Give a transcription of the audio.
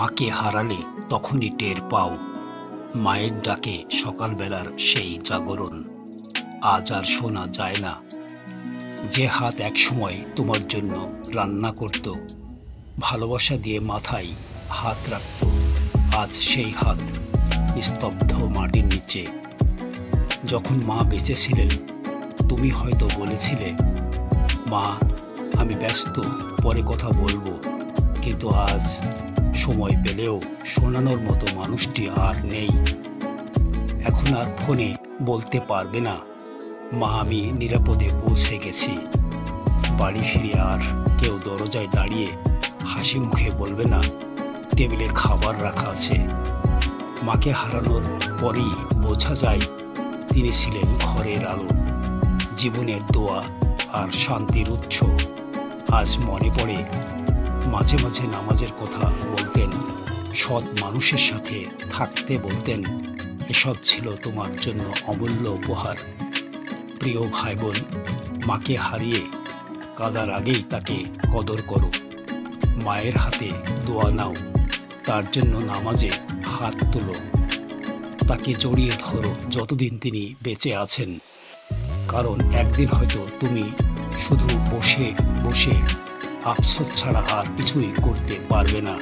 মাকে হারালে তখনই টের পাও মায়ের ডাকে সকালবেলার সেই জাগরণ আজ আর শোনা যায় না। যে হাত একসময় তোমার জন্য রান্না করত, ভালোবাসা দিয়ে মাথায় হাত রাখত, আজ সেই হাত নিস্তব্ধ মাটির নিচে। যখন মা বেঁচে ছিলেন তুমি হয়তো বলেছিলে, মা আমি ব্যস্ত, পরে কথা বলবো। কিন্তু আজ সময় পেলেও শোনানোর মতো মানুষটি আর নেই। এখন আর ফোনে বলতে পারবে না, মা আমি নিরাপদে পৌঁছে গেছি। বাড়ি ফিরে আর কেউ দরজায় দাঁড়িয়ে হাসি মুখে বলবে না, টেবিলে খাবার রাখা আছে। মাকে হারানোর পরেই বোঝা যায় তিনি ছিলেন ঘরের আলো, জীবনের দোয়া আর শান্তির উৎস। আজ মনে পড়ে মাঝে মাঝে নামাজের কথা বলতেন, সৎ মানুষের সাথে থাকতে বলতেন। এসব ছিল তোমার জন্য অমূল্য উপহার। প্রিয় ভাই বোন, মাকে হারিয়ে কাদার আগেই তাকে কদর করো। মায়ের হাতে দোয়া নাও, তার জন্য নামাজে হাত তোলো, তাকে জড়িয়ে ধরো যতদিন তিনি বেঁচে আছেন। কারণ একদিন হয়তো তুমি শুধু বসে বসে আফসোস ছাড়া আর কিছুই করতে পারবে না।